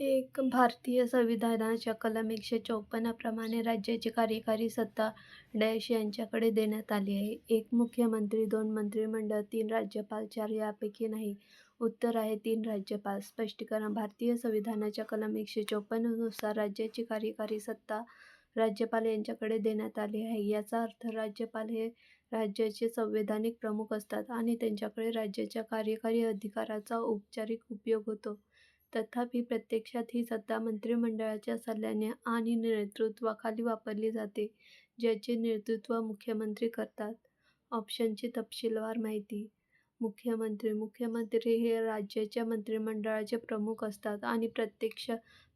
एक भारतीय संविधानाच्या कलम 154 प्रमाणे राज्याची कार्यकारी सत्ता डॅश यांच्याकडे देण्यात आली आहे. 1 मुख्यमंत्री, 2 मंत्रिमंडळ, 3 राज्यपाल, 4 यापैकी नाही. उत्तर आहे 3 राज्यपाल. स्पष्टीकरण: भारतीय संविधानाच्या कलम 154 नुसार राज्याची कार्यकारी सत्ता राज्यपाल यांच्याकडे देण्यात आली आहे. याचा अर्थ राज्यपाल हे राज्याचे संवैधानिक प्रमुख असतात आणि त्यांच्याकडे राज्याच्या कार्यकारी अधिकाराचा औपचारिक उपयोग होतो. तथापि, प्रत्यक्षात ही सत्ता मंत्रिमंडळाच्या सल्ल्याने आणि नेतृत्वाखाली वापरली जाते, ज्याचे नेतृत्व मुख्यमंत्री करतात. ऑप्शनची तपशीलवार माहिती. मुख्यमंत्री मुख्यमंत्री हे राज्याच्या मंत्रिमंडळाचे प्रमुख असतात आणि प्रत्यक्ष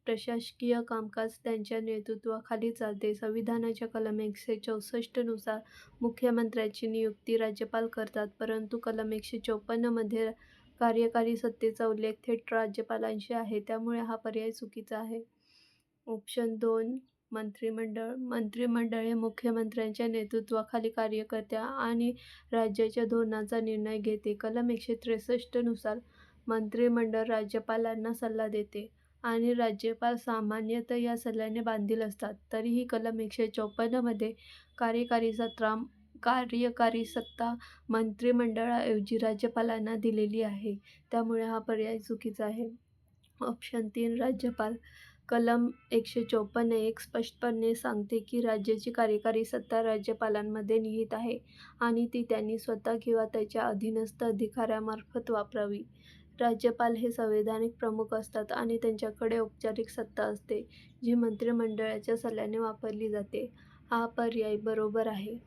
प्रशासकीय कामकाज त्यांच्या नेतृत्वाखाली चालते. संविधानाच्या कलम 164 नुसार मुख्यमंत्र्याची नियुक्ती राज्यपाल करतात, परंतु कलम 154 मध्ये कार्यकारी सत्तेचा उल्लेख थेट राज्यपालांशी आहे, त्यामुळे हा पर्याय चुकीचा आहे. ऑप्शन 2 मंत्रिमंडळ मंत्रिमंडळ हे मुख्यमंत्र्यांच्या नेतृत्वाखाली कार्य करते आणि राज्याच्या धोरणाचा निर्णय घेते. कलम 163 नुसार मंत्रिमंडळ राज्यपालांना सल्ला देते आणि राज्यपाल सामान्यतः या सल्ल्याने बांधील असतात. तरीही कलम 154 मध्ये कार्यकारी सत्ता मंत्रिमंडळाऐवजी राज्यपालांना दिलेली आहे, त्यामुळे हा पर्याय चुकीचा आहे. ऑप्शन 3 राज्यपाल. कलम 154(1) स्पष्टपणे सांगते की राज्याची कार्यकारी सत्ता राज्यपालांमध्ये निहित आहे आणि ती त्यांनी स्वतः किंवा त्यांच्या अधीनस्थ अधिकाऱ्यांमार्फत वापरावी. राज्यपाल हे संवैधानिक प्रमुख असतात आणि त्यांच्याकडे औपचारिक सत्ता असते, जी मंत्रिमंडळाच्या सल्ल्याने वापरली जाते. हा पर्याय बरोबर आहे.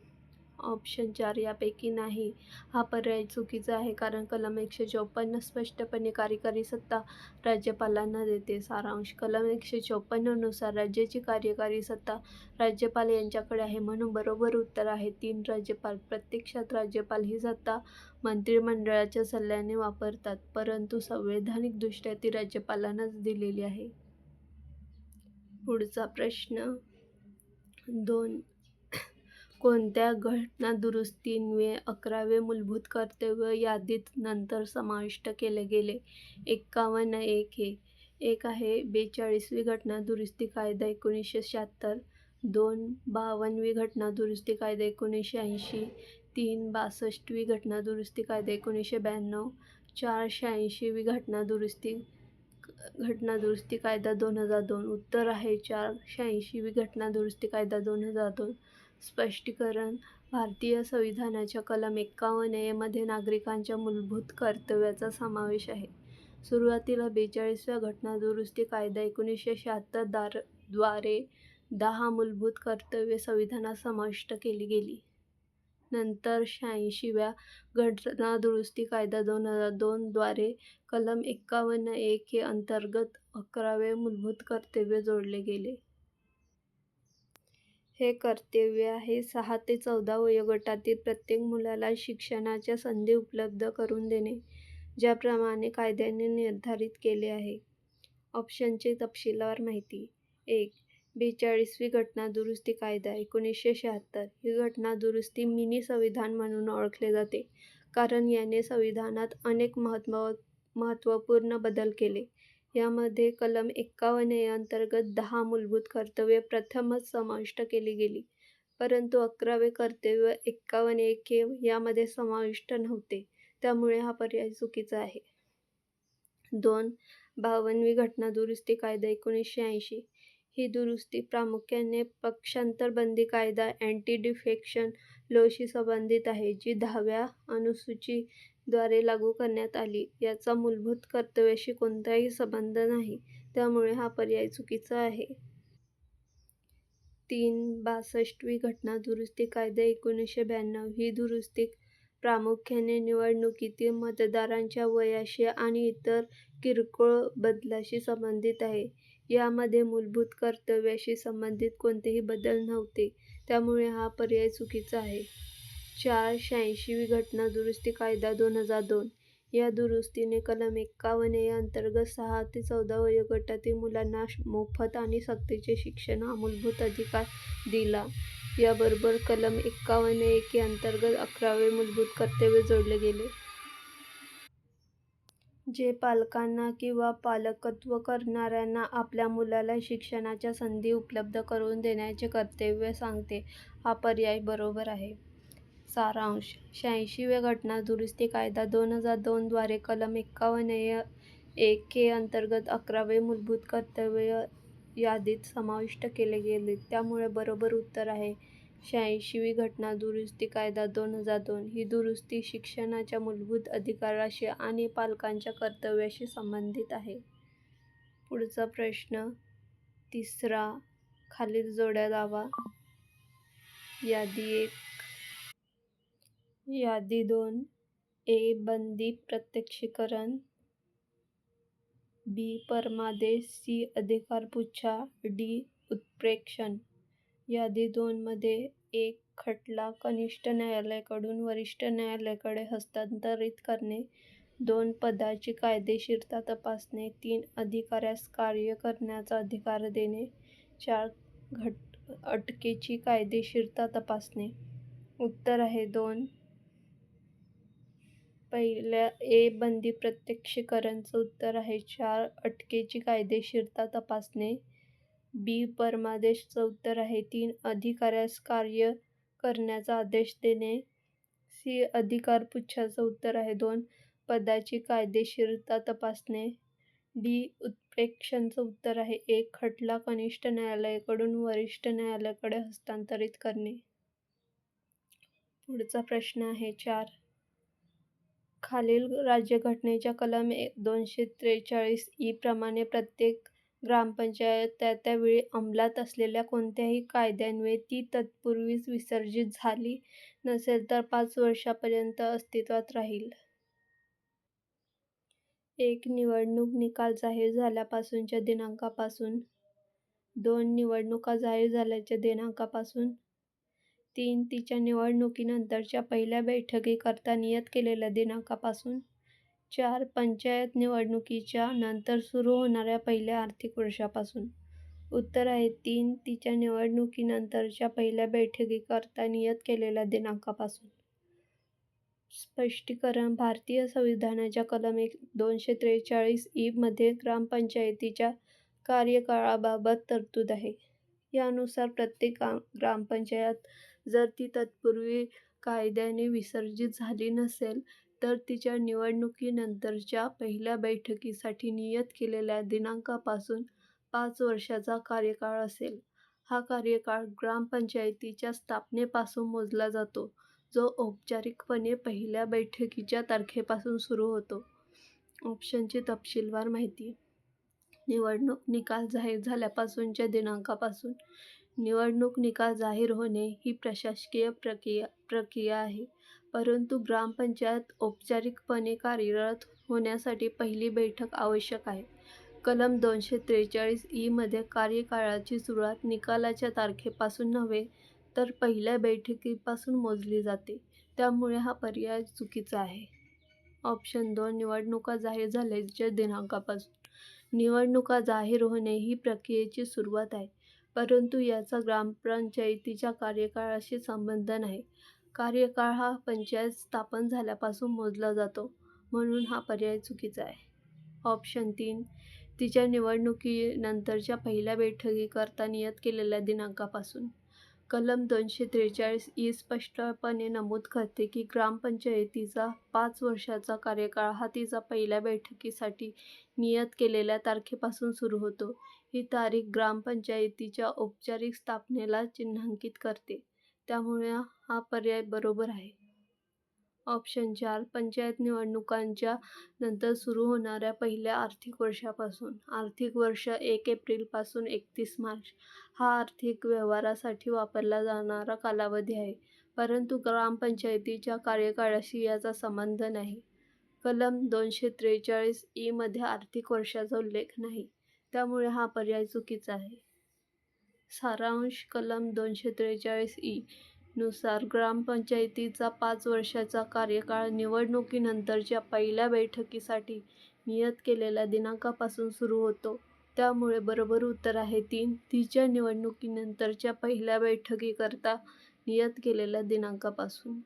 ऑप्शन 4 यापैकी नाही. हा पर्याय चुकीचा आहे कारण कलम 154 स्पष्टपणे कार्यकारी सत्ता राज्यपालांना देते. सारांश: कलम 154 नुसार राज्याची कार्यकारी सत्ता राज्यपाल यांच्याकडे आहे, म्हणून बरोबर उत्तर आहे 3 राज्यपाल. प्रत्यक्षात राज्यपाल ही सत्ता मंत्रिमंडळाच्या सल्ल्याने वापरतात, परंतु संवैधानिकदृष्ट्या ती राज्यपालांनाच दिलेली आहे. पुढचा प्रश्न 2. कोणत्या घटनादुरुस्तीन्वये 11वे मूलभूत कर्तव्य यादीत नंतर समाविष्ट केले गेले? 51(1) एक आहे 42वी घटनादुरुस्ती कायदा 1976, 2 52वी घटनादुरुस्ती कायदा 1980, 3 62वी घटनादुरुस्ती कायदा 1992, 4 86वी घटनादुरुस्ती कायदा 2002. उत्तर आहे 4 86वी घटनादुरुस्ती कायदा 2002. स्पष्टीकरण: भारतीय संविधानाच्या कलम 51(a) मध्ये नागरिकांच्या मूलभूत कर्तव्याचा समावेश आहे. सुरुवातीला 42व्या घटनादुरुस्ती कायदा 1976 द्वारे 10 मूलभूत कर्तव्ये संविधानात समाविष्ट केली गेली. नंतर 86व्या घटनादुरुस्ती कायदा 2002 द्वारे कलम 51(1) हे अंतर्गत 11वे मूलभूत कर्तव्य जोडले गेले. हे कर्तव्य आहे 6 ते 14 वयोगटातील प्रत्येक मुलाला शिक्षणाच्या संधी उपलब्ध करून देणे, ज्याप्रमाणे कायद्याने निर्धारित केले आहे. ऑप्शनची तपशीलवार माहिती. 1. 42वी घटनादुरुस्ती कायदा 1976. ही घटनादुरुस्ती मिनी संविधान म्हणून ओळखले जाते, कारण याने संविधानात अनेक महत्त्वपूर्ण बदल केले. यामध्ये कलम 51(a) अंतर्गत 10 मूलभूत कर्तव्ये प्रथमच समाविष्ट केली गेली, परंतु 11वे कर्तव्य 51(1) हे यामध्ये समाविष्ट नव्हते, त्यामुळे हा पर्याय चुकीचा आहे. 2. 52वी घटनादुरुस्ती कायदा 1980. ही दुरुस्ती प्रामुख्याने पक्षांतरबंदी कायदा अँटी-डिफेक्शन लॉशी संबंधित आहे, जी 10व्या अनुसूचीद्वारे लागू करण्यात आली. याचा मूलभूत कर्तव्याशी कोणताही संबंध नाही, त्यामुळे हा पर्याय चुकीचा आहे. 3. 62वी घटनादुरुस्ती कायदा 1992. ही दुरुस्ती प्रामुख्याने निवडणुकीतील मतदारांच्या वयाशी आणि इतर किरकोळ बदलांशी संबंधित आहे. यामध्ये मूलभूत कर्तव्याशी संबंधित कोणतेही बदल नव्हते, त्यामुळे हा पर्याय चुकीचा आहे. 4. 86वी घटनादुरुस्ती कायदा 2002. या दुरुस्तीने कलम 51(a) अंतर्गत 6 ते 14 वयोगटातील मुलांना मोफत आणि सक्तीचे शिक्षण हा मूलभूत अधिकार दिला. याबरोबर कलम 51(1) अंतर्गत 11वे मूलभूत कर्तव्य जोडले गेले. जे पालकांना किंवा पालकत्व करणाऱ्यांना आपल्या मुलाला शिक्षणाच्या संधी उपलब्ध करून देण्याचे कर्तव्य सांगते. हा पर्याय बरोबर आहे. सारांश: 86व्या घटना दुरुस्ती कायदा 2002 द्वारे कलम 51(1) अंतर्गत 11वे मूलभूत कर्तव्य यादीत समाविष्ट केले गेले. त्यामुळे बरोबर उत्तर आहे 86वी घटना दुरुस्ती कायदा 2002. ही दुरुस्ती शिक्षणाच्या मूलभूत अधिकाराशी आणि पालकांच्या कर्तव्याशी संबंधित आहे. पुढचा प्रश्न 3रा. खालील जोड्या दावा. यादी 1. यादी 2. ए. बंदी प्रत्यक्षीकरण. बी. परमादेश. सी. अधिकारपुच्छा. डी. उत्प्रेक्षण. यादी 2 मध्ये 1. खटला कनिष्ठ न्यायालयाकडून वरिष्ठ न्यायालयाकडे हस्तांतरित करणे. 2. पदाची कायदेशीरता तपासणे. 3. अधिकाऱ्यास कार्य करण्याचा अधिकार देणे. 4. अटकेची कायदेशीरता तपासणे. उत्तर आहे 2. पहिल्या ए. बंदी प्रत्यक्षीकरण चं उत्तर आहे 4. अटकेची कायदेशीरता तपासणे. बी. परमादेश चं उत्तर आहे 3. अधिकाऱ्यास कार्य करण्याचा आदेश देणे. सी. अधिकारपुच्छाचं उत्तर आहे 2. पदाची कायदेशीरता तपासणे. डी. उत्प्रेक्षणचं उत्तर आहे 1. खटला कनिष्ठ न्यायालयाकडून वरिष्ठ न्यायालयाकडे हस्तांतरित करणे. पुढचा प्रश्न आहे 4. खालील राज्यघटनेच्या कलम 243 प्रमाणे प्रत्येक ग्रामपंचायत त्या त्या वेळी अंमलात असलेल्या कोणत्याही कायद्यान्वये ती तत्पूर्वीच विसर्जित झाली नसेल तर 5 वर्षांपर्यंत अस्तित्वात राहील. 1. निवडणूक निकाल जाहीर झाल्यापासूनच्या दिनांकापासून. 2. निवडणुका जाहीर झाल्याच्या दिनांकापासून. 3. तिच्या निवडणुकीनंतरच्या पहिल्या बैठकीकरता नियत केलेल्या दिनांकापासून. 4. पंचायत निवडणुकीच्या नंतर सुरू होणाऱ्या पहिल्या आर्थिक वर्षापासून. उत्तर आहे 3. तिच्या निवडणुकीनंतरच्या पहिल्या बैठकीकरता नियत केलेल्या दिनांकापासून. स्पष्टीकरण: भारतीय संविधानाच्या कलम 243 मध्ये ग्रामपंचायतीच्या कार्यकाळाबाबत तरतूद आहे. यानुसार प्रत्येक ग्रामपंचायत जर ती तत्पूर्वी कायद्याने विसर्जित झाली नसेल तर तिच्या निवडणुकीनंतरच्या पहिल्या बैठकीसाठी नियत केलेल्या दिनांकापासून 5 वर्षांचा कार्यकाळ असेल. हा कार्यकाळ ग्रामपंचायतीच्या स्थापनेपासून मोजला जातो, जो औपचारिकपणे पहिल्या बैठकीच्या तारखेपासून सुरू होतो. ऑप्शनची तपशीलवार माहिती. निवडणूक निकाल जाहीर झाल्यापासूनच्या दिनांकापासून. निवडणूक निकाल जाहीर होणे ही प्रशासकीय प्रक्रिया आहे, परंतु ग्रामपंचायत औपचारिकपणे कार्यरत होण्यासाठी पहिली बैठक आवश्यक आहे. कलम 243 मध्ये कार्यकाळाची सुरुवात निकालाच्या तारखेपासून नव्हे तर पहिल्या बैठकीपासून मोजली जाते, त्यामुळे हा पर्याय चुकीचा आहे. ऑप्शन 2. निवडणुका जाहीर झाल्याच्या दिनांकापासून. निवडणुका जाहीर होणे ही प्रक्रियेची सुरुवात आहे, परंतु याचा ग्रामपंचायतीच्या कार्यकाळाशी संबंध नाही. कार्यकाळ हा पंचायत स्थापन झाल्यापासून मोजला जातो, म्हणून हा पर्याय चुकीचा आहे. ऑप्शन 3. तिच्या निवडणुकीनंतरच्या पहिल्या बैठकीकरता नियत केलेल्या दिनांकापासून. कलम 243 स्पष्टपणे नमूद करते की ग्रामपंचायतीचा 5 वर्षांचा कार्यकाळ हा तिचा पहिल्या बैठकीसाठी नियत केलेल्या तारखेपासून सुरू होतो. ही तारीख ग्रामपंचायतीच्या औपचारिक स्थापनेला चिन्हांकित करते, त्यामुळे हा पर्याय बरोबर आहे. ऑप्शन 4. पंचायत निवडणुकांच्या नंतर सुरू होणाऱ्या पहिल्या आर्थिक वर्षापासून. आर्थिक वर्ष 1 एप्रिलपासून 31 मार्च हा आर्थिक व्यवहारासाठी वापरला जाणारा कालावधी आहे, परंतु ग्रामपंचायतीच्या कार्यकाळाशी याचा संबंध नाही. कलम 243 मध्ये आर्थिक वर्षाचा उल्लेख नाही, त्यामुळे हा पर्याय चुकीचा आहे. सारांश: कलम 243 नुसार ग्रामपंचायतीचा 5 वर्षांचा कार्यकाळ निवडणुकीनंतरच्या पहिल्या बैठकीसाठी नियत केलेल्या दिनांकापासून सुरू होतो, त्यामुळे बरोबर उत्तर आहे 3. तिच्या निवडणुकीनंतरच्या पहिल्या बैठकीकरता नियत केलेल्या दिनांकापासून.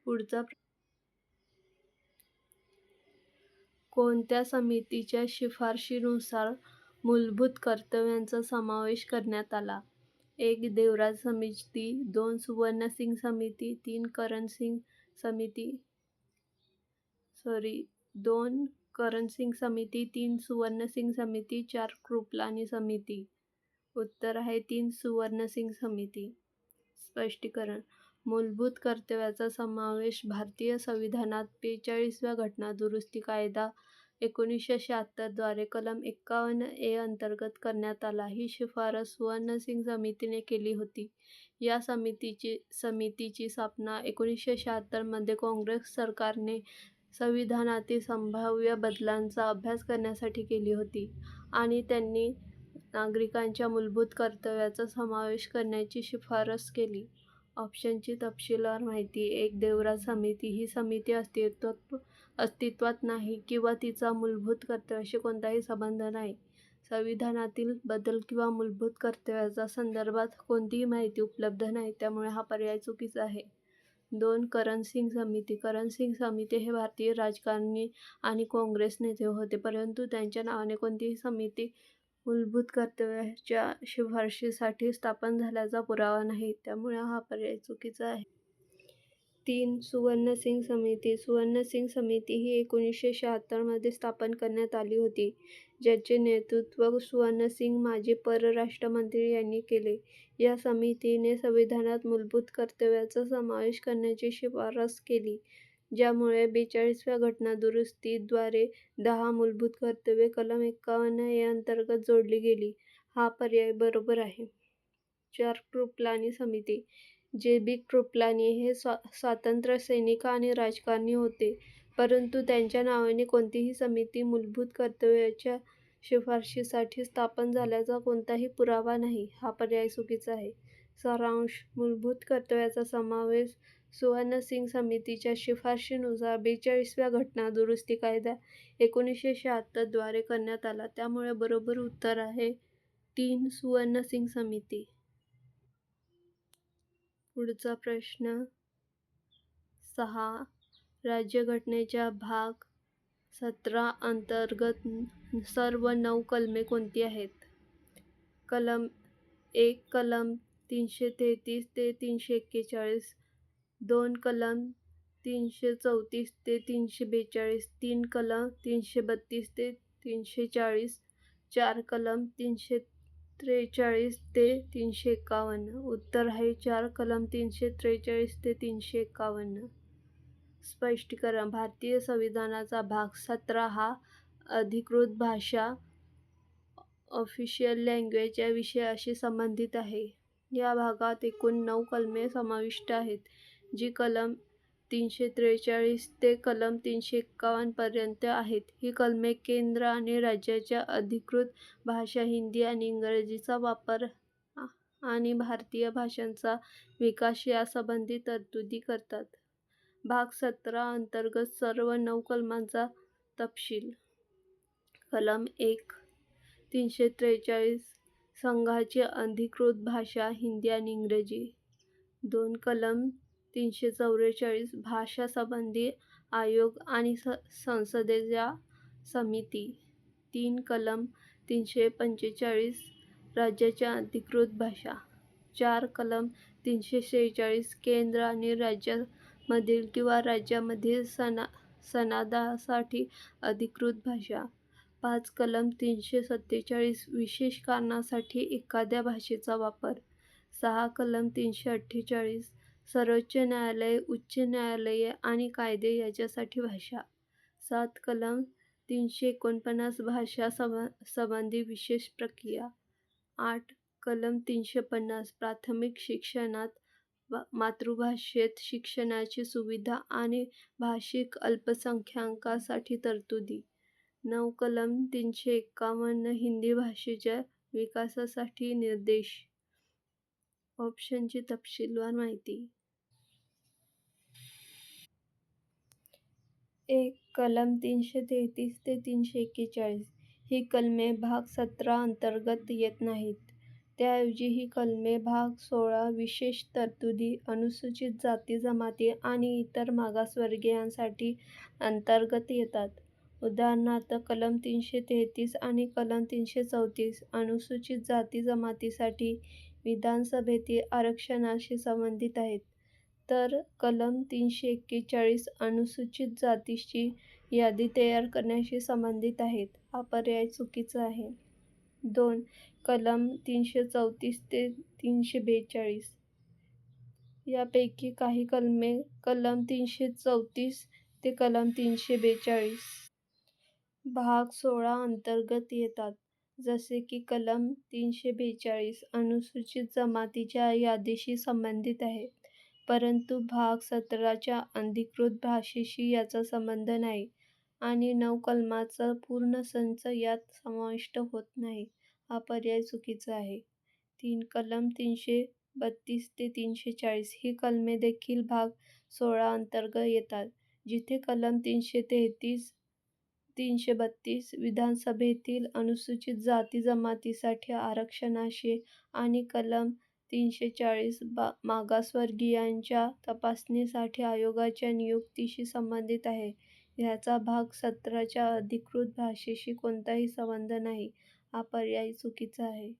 पुढचा कोणत्या समितीच्या शिफारशीनुसार मूलभूत कर्तव्यांचा समावेश करण्यात आला? 1. देवराज समिती, 2. सुवर्ण सिंग समिती, 3. करण सिंग समिती 2. करण सिंग समिती, 3. सुवर्ण सिंग समिती, 4. कृपलानी समिती. उत्तर आहे 3. सुवर्ण सिंग समिती. स्पष्टीकरण: मूलभूत कर्तव्याचा समावेश भारतीय संविधानात 42व्या घटना दुरुस्ती कायदा 1976 द्वारे कलम 51A अंतर्गत करण्यात आला. ही शिफारस सुवर्ण सिंग समितीने केली होती. या समितीची स्थापना 1976 मध्ये काँग्रेस सरकारने संविधानातील संभाव्य बदलांचा अभ्यास करण्यासाठी केली होती आणि त्यांनी नागरिकांच्या मूलभूत कर्तव्याचा समावेश करण्याची शिफारस केली. ऑप्शनची तपशीलवार माहिती: 1. देवराज समिती ही समिती अस्तित्वात नाही किंवा तिचा मूलभूत कर्तव्याशी कोणताही संबंध नाही. संविधानातील बदल किंवा मूलभूत कर्तव्याच्या संदर्भात कोणतीही माहिती उपलब्ध नाही, त्यामुळे हा पर्याय चुकीचा आहे. 2. करण सिंग समिती. करण सिंग समिती हे भारतीय राजकारणी आणि काँग्रेस नेते होते, परंतु त्यांच्या नावाने कोणतीही समिती मूलभूत कर्तव्याच्या शिफारशीसाठी स्थापन झाल्याचा पुरावा नाही, त्यामुळे हा पर्याय चुकीचा आहे. 3. सुवर्ण सिंग समिती. सुवर्ण सिंग समिती ही 1976 मध्ये स्थापन करण्यात आली होती, ज्याचे नेतृत्व सुवर्ण सिंग माजी परराष्ट्र मंत्री यांनी केले. या समितीने संविधानात मूलभूत कर्तव्याचा समावेश करण्याची शिफारस केली, ज्यामुळे 42व्या घटना दुरुस्ती द्वारे 10 मूलभूत कर्तव्ये कलम 51A अंतर्गत जोडली गेली. हा पर्याय बरोबर आहे. 4. कृपलानी समिती. जे. बी. कृपलानी हे स्वातंत्र्य सैनिक आणि राजकारणी होते, परंतु त्यांच्या नावाने कोणतीही समिती मूलभूत कर्तव्याच्या शिफारशीसाठी स्थापन झाल्याचा कोणताही पुरावा नाही. हा पर्याय चुकीचा आहे. सारांश: मूलभूत कर्तव्याचा समावेश सुवर्ण सिंग समितीच्या शिफारशीनुसार 42व्या घटना दुरुस्ती कायदा 1976 द्वारे करण्यात आला, त्यामुळे बरोबर उत्तर आहे 3. सुवर्ण सिंग समिती. पुढचा प्रश्न 6. राज्यघटनेच्या भाग 17 अंतर्गत सर्व 9 कलमे कोणती आहेत? कलम 1. कलम 333 ते 341. 2. कलम 334 ते 342. 3. कलम 332 ते 340. 4. कलम 343 ते 351. उत्तर आहे 4. कलम 343 ते 351. स्पष्टीकरण: भारतीय संविधानाचा भाग 17 हा अधिकृत भाषा ऑफिशियल लँग्वेज या विषयाशी संबंधित आहे. या भागात एकूण 9 कलमे समाविष्ट आहेत, जी कलम 343 ते कलम 351 पर्यंत आहेत. ही कलमे केंद्र आणि राज्याच्या अधिकृत भाषा हिंदी आणि इंग्रजीचा वापर आणि भारतीय भाषांचा विकास यासंबंधी तरतुदी करतात. भाग 17 अंतर्गत सर्व 9 कलमांचा तपशील. कलम 1. 343 संघाची अधिकृत भाषा हिंदी आणि इंग्रजी. 2. कलम 344 भाषा संबंधी आयोग आणि संसदेच्या समिती. 3. कलम 345 राज्याच्या अधिकृत भाषा. 4. कलम 346 केंद्र आणि राज्यामधील किंवा राज्यामधील सनदासाठी अधिकृत भाषा. 5. कलम 347 विशेष कारणासाठी एखाद्या भाषेचा वापर. 6. कलम 348 सर्वोच्च न्यायालय, उच्च न्यायालये आणि कायदे यांच्यासाठी भाषा. 7. कलम 349 भाषा संबंधी विशेष प्रक्रिया. 8. कलम 350 प्राथमिक शिक्षणात मातृभाषेत शिक्षणाची सुविधा आणि भाषिक अल्पसंख्याकांसाठी तरतुदी. 9. कलम 351 हिंदी भाषेच्या विकासासाठी निर्देश. ऑप्शनची तपशीलवार माहिती: 1. कलम 333 ते 341 ही कलमे भाग 17 अंतर्गत येत नाहीत. त्याऐवजी ही कलमे भाग 16 विशेष तरतुदी, अनुसूचित जाती जमाती आणि इतर मागासवर्गीयांसाठी अंतर्गत येतात. उदाहरणार्थ कलम 333 आणि कलम 334 अनुसूचित जाती-जमातीसाठी विधानसभेतील आरक्षणाशी संबंधित आहेत. तर कलम 341 अनुसूचित जातीची यादी तयार करण्याशी संबंधित आहेत. हा पर्याय चुकीचा आहे. 2. कलम 334 ते 342 यापैकी काही कलमे कलम 334 ते कलम 342 भाग 16 अंतर्गत येतात, जसे की कलम 342 अनुसूचित जमातीच्या यादीशी संबंधित आहे, परंतु भाग 17 च्या अधिकृत भाषेशी याचा संबंध नाही आणि 9 कलमांचा पूर्ण संच यात समाविष्ट होत नाही. हा पर्याय चुकीचा आहे. 3. कलम 332 ते 340 ही कलमे देखील भाग 16 अंतर्गत येतात, जिथे कलम 333, 332 विधानसभेतील अनुसूचित जाती-जमातीसाठी आरक्षणाशी आणि कलम 340 मागासवर्गीयांच्या तपासणीसाठी आयोगाच्या नियुक्तीशी संबंधित आहे. ह्याचा भाग 17 च्या अधिकृत भाषेशी कोणताही संबंध नाही. हा पर्याय चुकीचा आहे.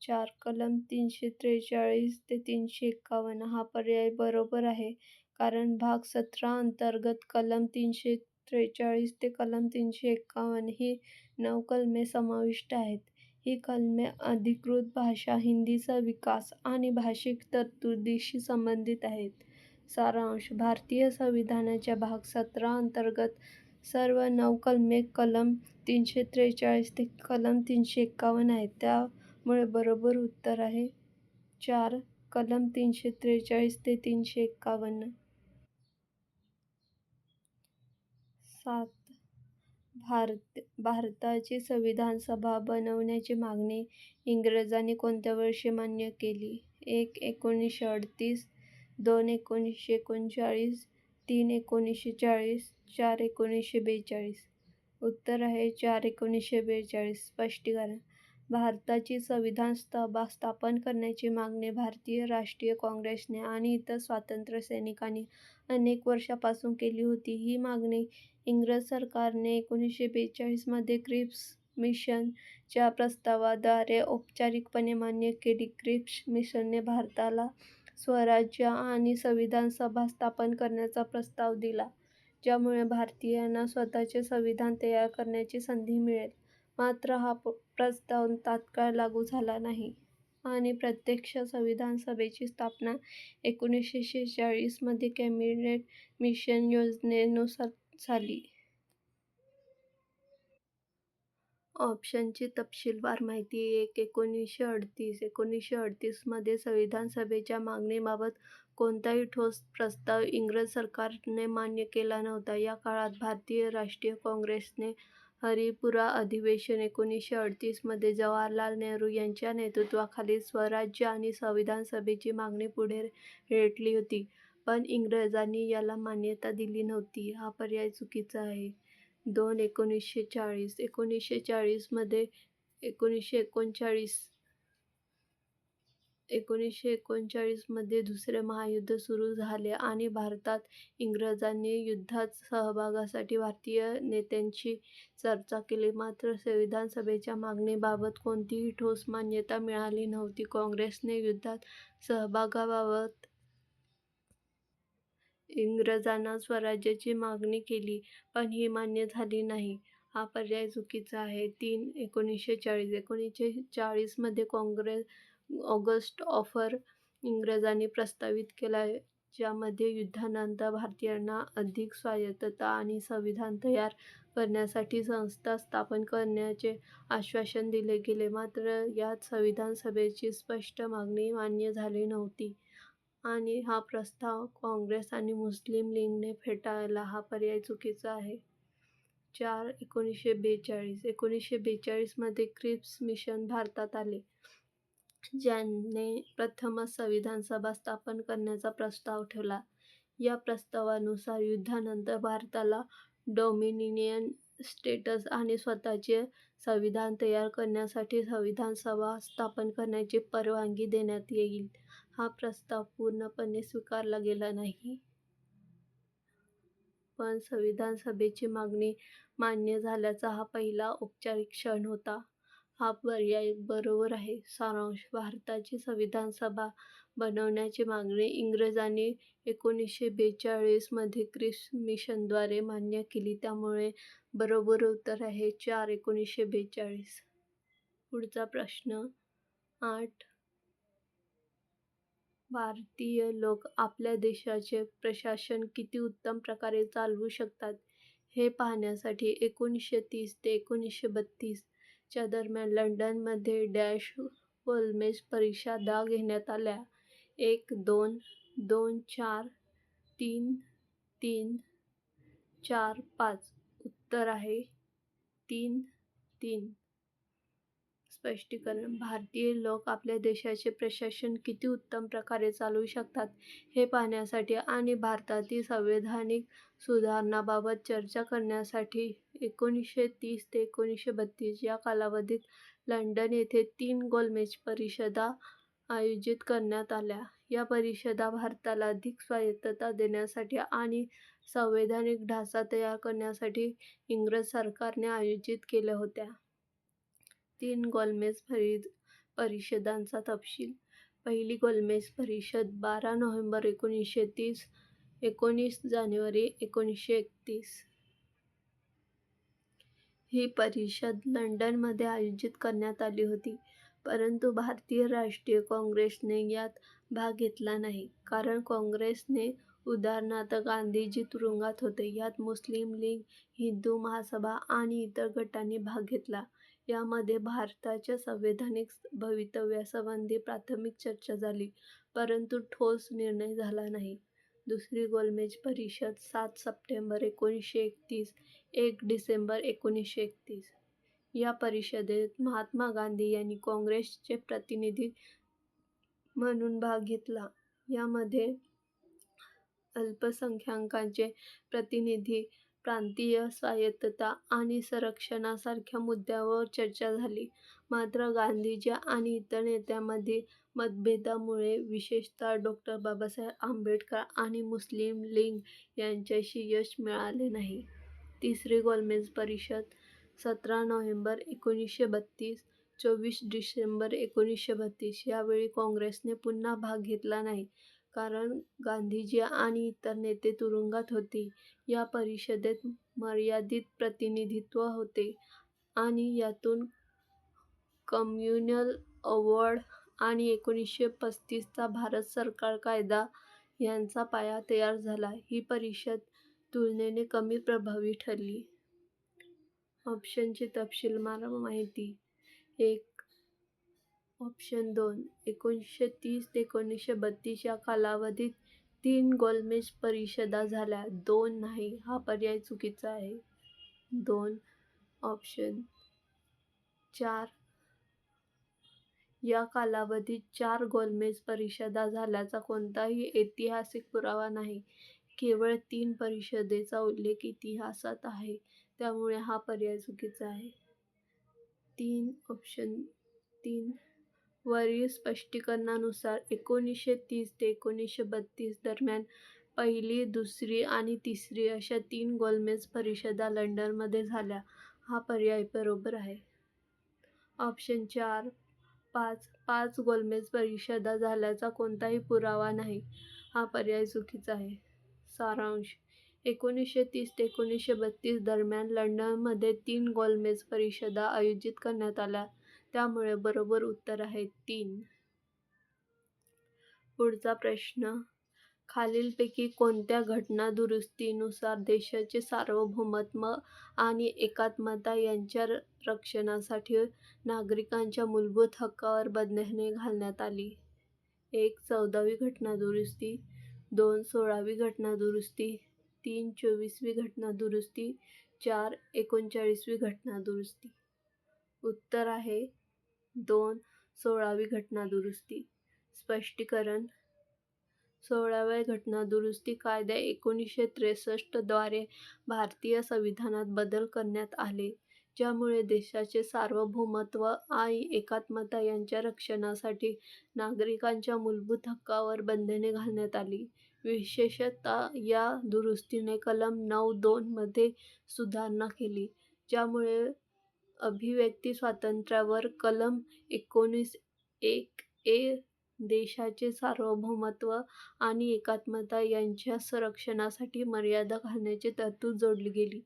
4. कलम 343 ते 351 हा पर्याय बरोबर आहे, कारण भाग 17 अंतर्गत कलम 343 ते कलम 351 ही 9 कलमे समाविष्ट आहेत. ही कलमे अधिकृत भाषा हिंदीचा विकास आणि भाषिक तरतुदीशी संबंधित आहेत. सारांश भारतीय संविधानाच्या भाग 17 अंतर्गत सर्व 9 कलमे कलम 343 ते कलम 351 आहेत. त्यामुळे बरोबर उत्तर आहे 4. कलम 343 ते 351. 7. भारताची संविधान सभा बनवण्याची मागणी इंग्रजांनी कोणत्या वर्षी मान्य केली? 1. 1938 2. 1939 3. 1940 4. 1942 उत्तर आहे 4. 1942. स्पष्टीकरण भारताची संविधान सभा स्थापन करण्याची मागणी भारतीय राष्ट्रीय काँग्रेसने आणि इतर स्वातंत्र्य सैनिकांनी अनेक वर्षांपासून केली होती. ही मागणी इंग्रज सरकारने 1942 मध्ये क्रिप्स मिशन च्या प्रस्तावाद्वारे औपचारिकपणे मान्य केली. क्रिप्स मिशनने भारताला स्वराज्य आणि संविधान सभा स्थापन करण्याचा प्रस्ताव दिला, ज्यामुळे भारतीयांना स्वतःचे संविधान तयार करण्याची संधी मिळेल. मात्र हा प्रस्ताव तात्काळ लागू झाला नाही आणि प्रत्यक्ष संविधान सभेची स्थापना 1946 मध्ये कॅबिनेट मिशन योजनेनुसार झाली. ऑप्शनची तपशीलवार माहिती 1. 1938 1938 मध्ये संविधान सभेच्या मागणीबाबत कोणताही ठोस प्रस्ताव इंग्रज सरकारने मान्य केला नव्हता. या काळात भारतीय राष्ट्रीय काँग्रेसने हरिपुरा अधिवेशन 1938 मध्ये जवाहरलाल नेहरू यांच्या नेतृत्वाखाली स्वराज्य आणि संविधान सभेची मागणी पुढे रेटली होती, पण इंग्रजांनी याला मान्यता दिली नव्हती. हा पर्याय चुकीचा आहे. 2. 1940 1940 मध्ये 1939 मध्ये दुसरे महायुद्ध सुरू झाले आणि भारतात इंग्रजांनी युद्धात सहभागासाठी भारतीय नेत्यांशी चर्चा केली, मात्र संविधान सभेच्या मागणीबाबत कोणतीही ठोस मान्यता मिळाली नव्हती. काँग्रेसने युद्धात सहभागाबाबत इंग्रजांना स्वराज्याची मागणी केली, पण ही मान्य झाली नाही. हा पर्याय चुकीचा आहे. 3. 1940 1940 मध्ये ऑगस्ट ऑफर इंग्रजांनी प्रस्तावित केला, ज्यामध्ये युद्धानंतर भारतीयांना अधिक स्वायत्तता आणि संविधान तयार करण्यासाठी संस्था स्थापन करण्याचे आश्वासन दिले गेले. मात्र यात संविधान सभेची स्पष्ट मागणी मान्य झाली नव्हती आणि हा प्रस्ताव काँग्रेस आणि मुस्लिम लीगने फेटाळला. हा पर्याय चुकीचा आहे. 4. 1942 1942 मध्ये क्रिप्स मिशन भारतात आले, ज्याने प्रथमच संविधान सभा स्थापन करण्याचा प्रस्ताव ठेवला. या प्रस्तावानुसार युद्धानंतर भारताला डॉमिनियन स्टेटस आणि स्वतःचे संविधान तयार करण्यासाठी संविधान सभा स्थापन करण्याची परवानगी देण्यात येईल. हा प्रस्ताव पूर्णपणे स्वीकारला गेला नाही, पण संविधान सभेची मागणी मान्य झाल्याचा हा पहिला औपचारिक क्षण होता. हा पर्याय बरोबर आहे. सारांश: भारताची संविधान सभा बनवण्याची मागणी इंग्रजांनी 1942 मध्ये क्रिप्स मिशनद्वारे मान्य केली, त्यामुळे बरोबर उत्तर आहे 4 1942. पुढचा प्रश्न 8. भारतीय लोक आपल्या देशाचे प्रशासन किती उत्तम प्रकारे चालवू शकतात हे पाहण्यासाठी 1930 ते 1932 च्या दरम्यान लंडनमध्ये गोलमेज परिषदा घेण्यात आल्या. 1, 2, 2, 4, 3, 3, 4, 5. उत्तर आहे 3, 3. स्पष्टीकरण: भारतीय लोक आपल्या देशाचे प्रशासन किती उत्तम प्रकारे चालवू शकतात हे पाहण्यासाठी आणि भारतातील संवैधानिक सुधारणांबाबत चर्चा करण्यासाठी 1930 ते 1932 या कालावधीत लंडन येथे 3 गोलमेज परिषदा आयोजित करण्यात आल्या. या परिषदा भारताला अधिक स्वायत्तता देण्यासाठी आणि संवैधानिक ढाचा तयार करण्यासाठी इंग्रज सरकारने आयोजित केल्या होत्या. 3 गोलमेज परिषदांचा तपशील. पहिली गोलमेज परिषद 12 नोव्हेंबर 1930 – 19 जानेवारी 1931. ही परिषद लंडनमध्ये आयोजित करण्यात आली होती, परंतु भारतीय राष्ट्रीय काँग्रेसने यात भाग घेतला नाही, कारण काँग्रेसने उदाहरणार्थ गांधीजी तुरुंगात होते. यात मुस्लिम लीग, हिंदू महासभा आणि इतर गटांनी भाग घेतला. यामध्ये भारताच्या संवैधानिक भवितव्यासंबंधी प्राथमिक चर्चा झाली, परंतु ठोस निर्णय झाला नाही. दुसरी गोलमेज परिषद 7 सप्टेंबर 1931 – 1 डिसेंबर 1931. या परिषदेत महात्मा गांधी यांनी काँग्रेसचे प्रतिनिधी म्हणून भाग घेतला. यामध्ये अल्पसंख्याकांचे प्रतिनिधी, प्रांतीय स्वायत्तता आणि संरक्षणासारख्या मुद्द्यांवर चर्चा झाली. मात्र गांधीजी आणि इतर नेत्यांमधील मतभेदामुळे, विशेषतः डॉ. बाबासाहेब आंबेडकर आणि मुस्लिम लीग यांच्याशी यश मिळाले नाही. तिसरी गोलमेज परिषद 17 नोव्हेंबर 1932 – 24 डिसेंबर 1932. यावेळी काँग्रेसने पुन्हा भाग घेतला नाही, कारण गांधीजी आणि इतर नेते तुरुंगात होते. या परिषदेत मर्यादित प्रतिनिधित्व होते आणि यातून कम्युनल अवॉर्ड आणि 1935 चा भारत सरकार कायदा यांचा पाया तयार झाला. ही परिषद तुलनेने कमी प्रभावी ठरली. ऑप्शनची तपशीलवार माहिती. 1. ऑप्शन 2. 1930 ते 1932 या कालावधीत 3 गोलमेज परिषदा झाल्या. 2. नाही, हा पर्याय चुकीचा आहे. 2. ऑप्शन 4. या कालावधीत 4 गोलमेज परिषदा झाल्याचा कोणताही ऐतिहासिक पुरावा नाही. केवळ 3 परिषदेचा उल्लेख इतिहासात आहे, त्यामुळे हा पर्याय चुकीचा आहे. 3. ऑप्शन 3. वरील स्पष्टीकरणानुसार 1930 ते 1932 दरम्यान पहिली, दुसरी आणि तिसरी अशा 3 गोलमेज परिषदा लंडनमध्ये झाल्या. हा पर्याय बरोबर आहे. ऑप्शन 4. 5 गोलमेज परिषदा झाल्याचा कोणताही पुरावा नाही. हा पर्याय चुकीचा आहे. सारांश: 1930 ते 1932 दरम्यान लंडनमध्ये 3 गोलमेज परिषदा आयोजित करण्यात आल्या, त्यामुळे बरोबर उत्तर आहे 3. पुढचा प्रश्न. खालीलपैकी कोणत्या घटनादुरुस्तीनुसार देशाचे सार्वभौमत्व आणि एकात्मता यांच्या रक्षणासाठी नागरिकांच्या मूलभूत हक्कांवर बंधने घालण्यात आली? 1. 14वी घटनादुरुस्ती. 2. 16वी घटनादुरुस्ती. 3. 24वी घटनादुरुस्ती. 4. 39वी घटनादुरुस्ती. उत्तर आहे 2. 16वी घटनादुरुस्ती. स्पष्टीकरण: 16व्या घटनादुरुस्ती कायदा 1963 द्वारे भारतीय संविधानात बदल करण्यात आले, ज्यामुळे देशाचे सार्वभौमत्व आणि एकात्मता यांच्या रक्षणासाठी नागरिकांच्या मूलभूत हक्कांवर बंधने घालण्यात आली. विशेषतः या दुरुस्तीने कलम 9(2) मध्ये सुधारणा केली, ज्यामुळे अभिव्यक्ती स्वातंत्र्यावर कलम 19(1) देशाचे सार्वभौमत्व आणि एकात्मता यांच्या संरक्षणासाठी मर्यादा घालण्याची तरतूद जोडली गेली.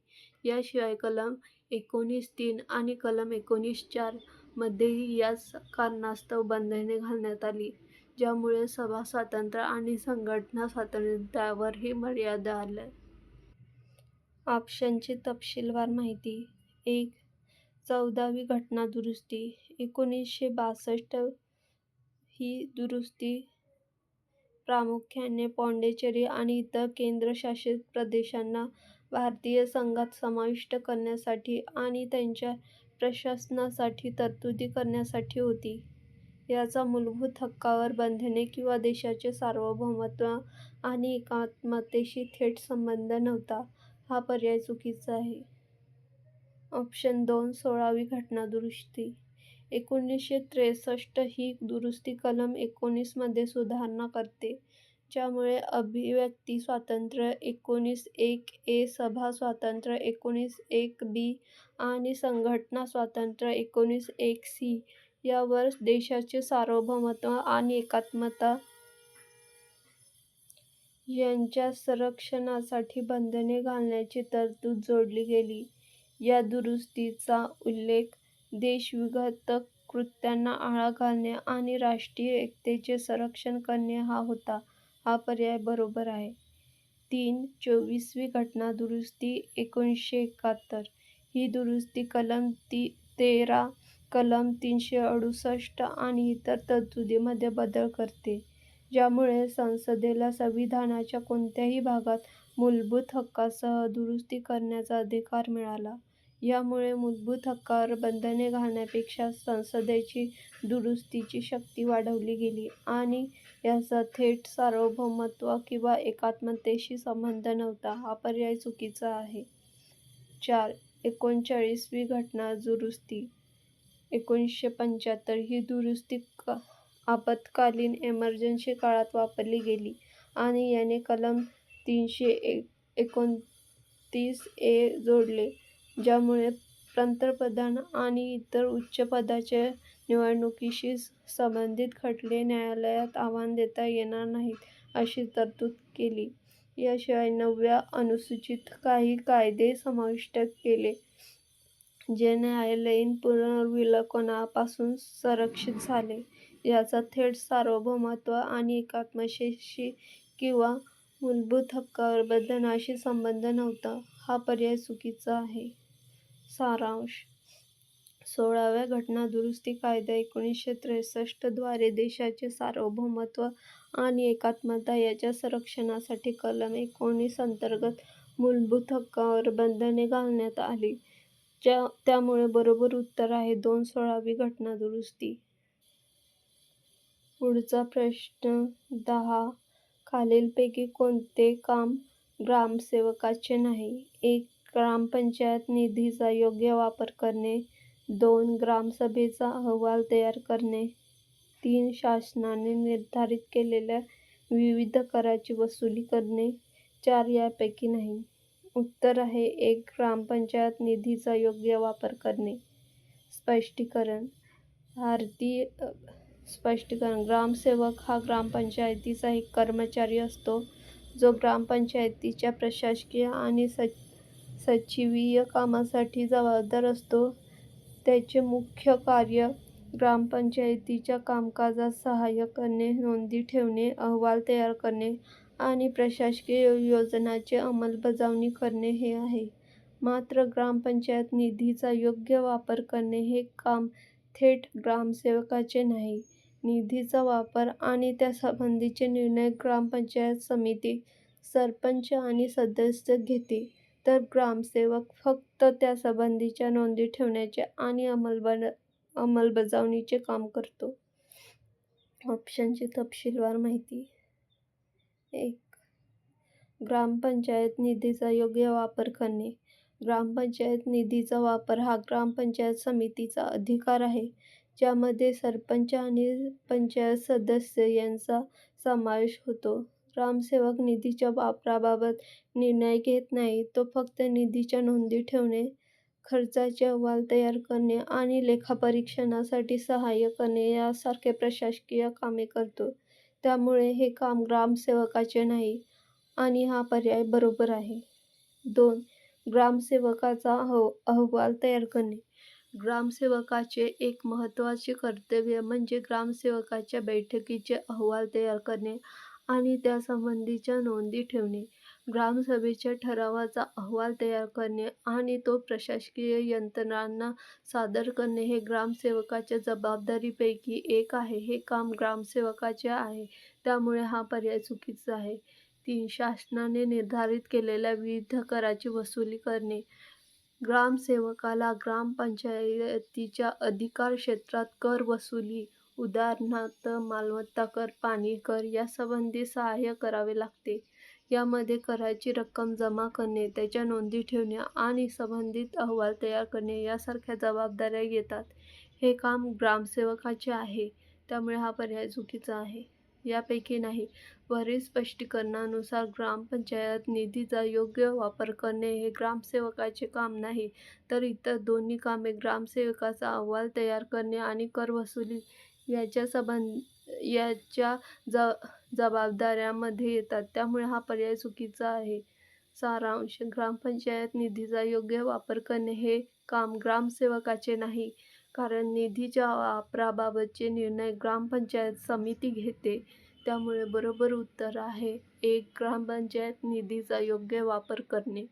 याशिवाय कलम 19(3) आणि कलम 19(4) मध्येही याच कारणास्तव बंधने घालण्यात आली, ज्यामुळे सभा स्वातंत्र्य आणि संघटना स्वातंत्र्यावरही मर्यादा आल्या. ऑप्शनची तपशीलवार माहिती. 1. 14वी घटना दुरुस्ती. 1962 ही दुरुस्ती प्रामुख्याने पाँडिचेरी आणि इतर केंद्रशासित प्रदेशांना भारतीय संघात समाविष्ट करण्यासाठी आणि त्यांच्या प्रशासनासाठी तरतुदी करण्यासाठी होती. याचा मूलभूत हक्कांवर बंधने किंवा देशाचे सार्वभौमत्व आणि एकात्मतेशी थेट संबंध नव्हता. हा पर्याय चुकीचा आहे. ऑप्शन 2. 16वी घटना दुरुस्ती. 1963 ही दुरुस्ती कलम 19 मध्ये सुधारणा करते, ज्यामुळे अभिव्यक्ती स्वातंत्र्य 19(1) सभा स्वातंत्र्य 19(1) आणि संघटना स्वातंत्र्य 19(1) यावर देशाचे सार्वभौमत्व आणि एकात्मता यांच्या संरक्षणासाठी बंधने घालण्याची तरतूद जोडली गेली. या दुरुस्तीचा उल्लेख देशविघातक कृत्यांना आळा घालणे आणि राष्ट्रीय एकतेचे संरक्षण करणे हा होता. हा पर्याय बरोबर आहे. 3. 24वी घटना दुरुस्ती. 1971 ही दुरुस्ती कलम 13, कलम 368 आणि इतर तरतुदींमध्ये बदल करते, ज्यामुळे संसदेला संविधानाच्या कोणत्याही भागात मूलभूत हक्कांसह दुरुस्ती करण्याचा अधिकार मिळाला. यामुळे मूलभूत हक्कांवर बंधने घालण्यापेक्षा संसदेची दुरुस्तीची शक्ती वाढवली गेली आणि याचा थेट सार्वभौमत्व किंवा एकात्मतेशी संबंध नव्हता. हा पर्याय चुकीचा आहे. 4. 39वी घटना दुरुस्ती. 1975 ही दुरुस्ती आपत्कालीन इमर्जन्सी काळात वापरली गेली आणि याने कलम 329(a) जोडले, ज्यामुळे पंतप्रधान आणि इतर उच्च पदाच्या निवडणुकीशी संबंधित खटले न्यायालयात आव्हान देता येणार नाहीत अशी तरतूद केली. याशिवाय 9व्या अनुसूचीत काही कायदे समाविष्ट केले जे न्यायालयीन पुनर्विलोकनापासून संरक्षित झाले. याचा थेट सार्वभौमत्व आणि एकात्मतेशी किंवा मूलभूत हक्कांवर बंधनाशी संबंध नव्हता. हा पर्याय चुकीचा आहे. सारांश. 16व्या घटना दुरुस्ती कायदा 1963 द्वारे देशाचे सार्वभौमत्व आणि एकात्मता यांच्या संरक्षणासाठी कलम 19 अंतर्गत मूलभूत हक्कांवर बंधने घालण्यात आली. त्यामुळे बरोबर उत्तर आहे 2. 16वी घटना दुरुस्ती. पुढचा प्रश्न 10. खालीलपैकी कोणते काम ग्रामसेवकाचे नाही? 1. ग्रामपंचायत निधीचा योग्य वापर करणे. 2. ग्रामसभेचा अहवाल तयार करणे. 3. शासनाने निर्धारित केलेल्या विविध कराची वसुली करणे. 4. यापैकी नाही. उत्तर आहे 1. ग्रामपंचायत निधीचा योग्य वापर करणे. स्पष्टीकरण. ग्रामसेवक हा ग्रामपंचायतीचा एक कर्मचारी असतो, जो ग्रामपंचायतीच्या प्रशासकीय आणि सचिवीय कामासाठी जबाबदार असतो. त्याचे मुख्य कार्य ग्रामपंचायतीच्या कामकाजात सहाय्य करणे, नोंदी ठेवणे, अहवाल तयार करणे आणि प्रशासकीय योजनांची अंमलबजावणी करणे हे आहे. मात्र ग्रामपंचायत निधीचा योग्य वापर करणे हे काम थेट ग्रामसेवकाचे नाही. निधीचा वापर आणि त्यासंबंधीचे निर्णय ग्रामपंचायत समिती, सरपंच आणि सदस्य घेते, तर ग्रामसेवक फक्त त्यासंबंधीच्या नोंदी ठेवण्याचे आणि अंमलबजावणीचे काम करतो. ऑप्शनची तपशीलवार माहिती. 1. ग्रामपंचायत निधीचा योग्य वापर करणे. ग्रामपंचायत निधीचा वापर हा ग्रामपंचायत समितीचा अधिकार आहे, ज्यामध्ये सरपंच आणि पंचायत सदस्य यांचा समावेश होतो. ग्रामसेवक निधीच्या वापराबाबत निर्णय घेत नाही. तो फक्त निधीच्या नोंदी ठेवणे, खर्चाचे अहवाल तयार करणे आणि लेखापरीक्षणासाठी सहाय्य करणे यासारखे प्रशासकीय कामे करतो. त्यामुळे हे काम ग्रामसेवकाचे नाही आणि हा पर्याय बरोबर आहे. 2. ग्रामसेवकाचा अहवाल तयार करणे. ग्रामसेवकाचे एक महत्त्वाचे कर्तव्य म्हणजे ग्रामसेवकाच्या बैठकीचे अहवाल तयार करणे आणि त्यासंबंधीच्या नोंदी ठेवणे. ग्रामसभेच्या ठरावाचा अहवाल तयार करणे आणि तो प्रशासकीय यंत्रणांना सादर करणे हे ग्रामसेवकाच्या जबाबदारीपैकी एक आहे. हे काम ग्रामसेवकाचे आहे, त्यामुळे हा पर्याय चुकीचा आहे. 3. शासनाने निर्धारित केलेल्या विविध कराची वसुली करणे. ग्रामसेवकाला ग्रामपंचायतीच्या अधिकारक्षेत्रात कर वसुली, उदाहरणार्थ मालमत्ता कर, पाणी कर यासंबंधी सहाय्य करावे लागते. यामध्ये कराची रक्कम जमा करणे, त्याच्या नोंदी ठेवणे आणि संबंधित अहवाल तयार करणे यासारख्या जबाबदाऱ्या येतात. हे काम ग्रामसेवकाचे आहे, त्यामुळे हा पर्याय चुकीचा आहे. यापैकी नाही. वरील स्पष्टीकरणानुसार ग्रामपंचायत निधीचा योग्य वापर करणे हे ग्रामसेवकाचे काम नाही, तर इतर दोन्ही कामे ग्रामसेवकाचा अहवाल तयार करणे आणि कर वसुली याच्या जबाबदाऱ्यांमध्ये येतात. त्यामुळे हा पर्याय चुकीचा आहे. सारांश. ग्रामपंचायत निधीचा योग्य वापर करणे हे काम ग्रामसेवकाचे नाही, कारण निधीच्या वापराबाबतचे निर्णय ग्रामपंचायत समिती घेते. त्यामुळे बरोबर उत्तर आहे 1. ग्रामपंचायत निधीचा योग्य वापर करणे.